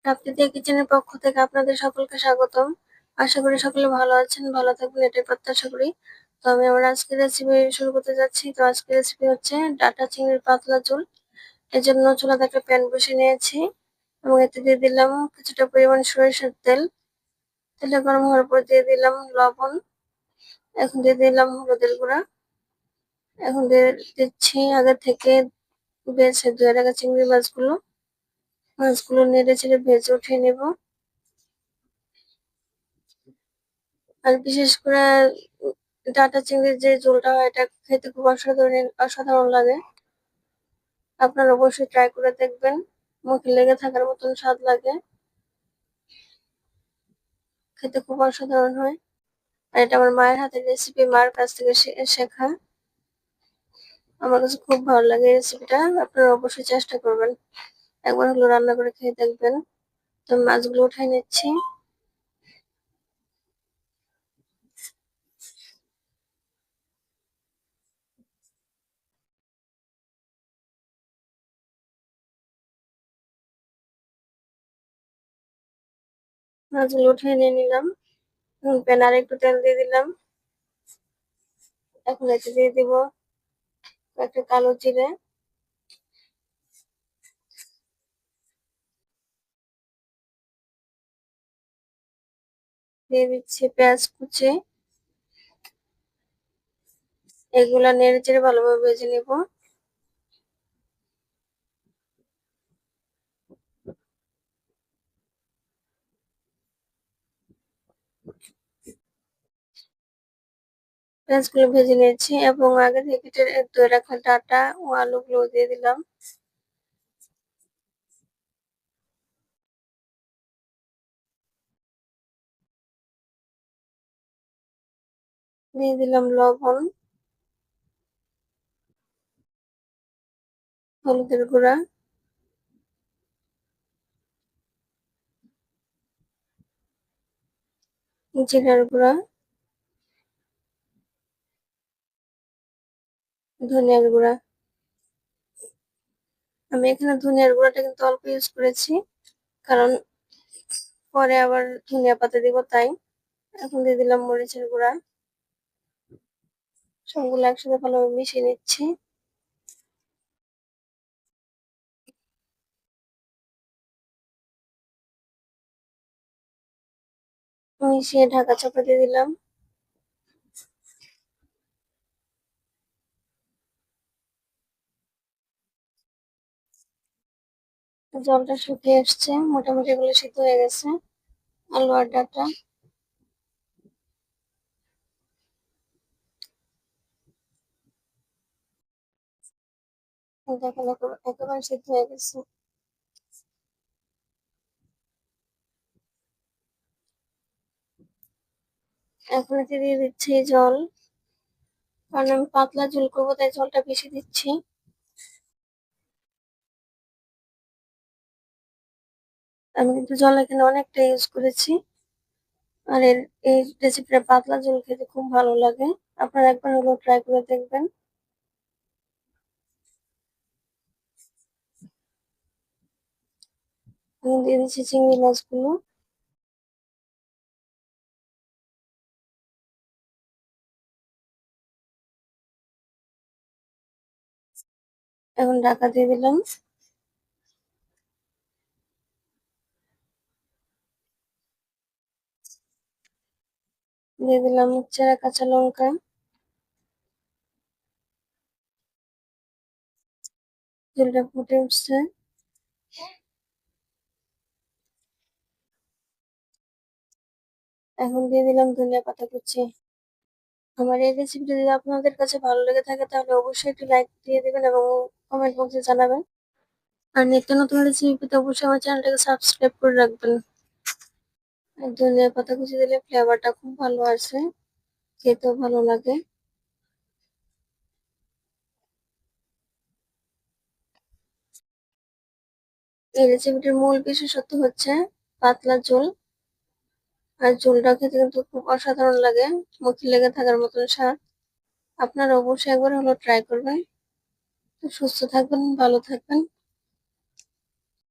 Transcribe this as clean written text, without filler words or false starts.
প্রাকৃতিক কিচেনের পক্ষ থেকে আপনাদের সকলকে স্বাগতম। আশা করি সকলে ভালো আছেন, ভালো থাকবেন এটাই প্রত্যাশা করি। তো আমি আমার আজকের রেসিপি শুরু করতে যাচ্ছি। তো আজকের রেসিপি হচ্ছে ডাঁটা চিংড়ির পাতলা ঝোল। এর জন্য চুলাতে একটা প্যান বসিয়ে নিয়েছি এবং এতে দিয়ে দিলাম কিছুটা পরিমাণ সরিষার তেল। তেলটা গরম হওয়ার পর দিয়ে দিলাম লবণ। এখন দিয়ে দিলাম হলুদের গুঁড়া। এখন দিয়ে দিচ্ছি আগে থেকে বেছে ধুয়ে রাখা চিংড়ি মাছগুলো নেড়ে চেড়ে ভেজে উঠিয়ে নেব। আর বিশেষ করে ডাঁটা চিংড়ির যে ঝোলটা হয় এটা খেতে খুব অসাধারণ লাগে। আপনারা অবশ্যই ট্রাই করে দেখবেন, মুখে লেগে থাকার মতন স্বাদ লাগে, খেতে খুব অসাধারণ হয়। আর এটা আমার মায়ের হাতের রেসিপি, মার কাছ থেকে শেখা। আমার কাছে খুব ভালো লাগে এই রেসিপিটা, আপনারা অবশ্যই চেষ্টা করবেন, একবার হলো রান্না করে খেয়ে দেখবেন। তো মাছগুলো উঠাই নিচ্ছি। মাছগুলো উঠিয়ে নিয়ে নিলাম। প্যানে আর একটু তেল দিয়ে দিলাম। এখন এতে দিয়ে দিব একটা কালো জিরে, দিয়ে দিচ্ছি পেঁয়াজ কুচি। এগুলা নেড়ে চেড়ে ভালোভাবে ভেজে নেব। পেঁয়াজগুলো ভেজে নিয়েছি এবং আগে থেকে ধুয়ে রাখা ডাঁটা ও আলুগুলো দিয়ে দিলাম। দিয়ে দিলাম লবণ, হলুদের গুঁড়া, জিরার গুঁড়া, ধনিয়ার গুঁড়া। আমি এখানে ধনিয়ার গুঁড়াটা কিন্তু অল্প ইউজ করেছি, কারণ পরে আবার ধনিয়া পাতা দিব তাই। এখন দিয়ে দিলাম মরিচের গুঁড়া। সবগুলো একসাথে ভালোভাবে মিশিয়ে নিচ্ছি। মিশিয়ে ঢাকা চাপা দিয়ে দিলাম। জলটা শুকিয়ে এসছে, মোটামুটি এগুলো সিদ্ধ হয়ে গেছে আলু আর ডাঁটা। দেখেন একেবারে সিদ্ধ হয়ে গেছে। এখন এতে দিয়ে দিচ্ছি জল, কারণ আমি পাতলা ঝোল করবো তাই জলটা বেশি দিচ্ছি। আমি কিন্তু জল এখানে অনেকটা ইউজ করেছি। আর এই রেসিপিটা পাতলা ঝোল খেতে খুব ভালো লাগে, আপনারা একবার হলেও ট্রাই করে দেখবেন। আমি দিয়ে দিচ্ছি চিংড়ি মাছগুলো। এখন ঢাকা দিয়ে দিলাম। দিয়ে দিলাম চেরা কাঁচা লঙ্কা। ঝোলটা ফুটে উঠছে। এখন দিয়ে দিলাম ধনিয়া পাতা কুচি। আমার এই রেসিপিটা যদি আপনাদের কাছে ভালো লেগে থাকে তাহলে অবশ্যই একটি লাইক দিয়ে দিবেন এবং কমেন্ট বক্সে জানাবেন। আর নিত্য নতুন রেসিপি পেতে অবশ্যই আমার চ্যানেলটাকে সাবস্ক্রাইব করে রাখবেন। আর ধনিয়া পাতা কুচি দিলে ফ্লেভারটা খুব ভালো আসে, খেতেও ভালো লাগে। এই রেসিপিটির মূল বিশেষত্ব হচ্ছে পাতলা ঝোল। আর ঝোলটা খেতে কিন্তু খুব অসাধারণ লাগে, মুখে লেগে থাকার মতন স্বাদ। আপনারা অবশ্যই একবার হলো ট্রাই করবেন। তো সুস্থ থাকবেন, ভালো থাকবেন।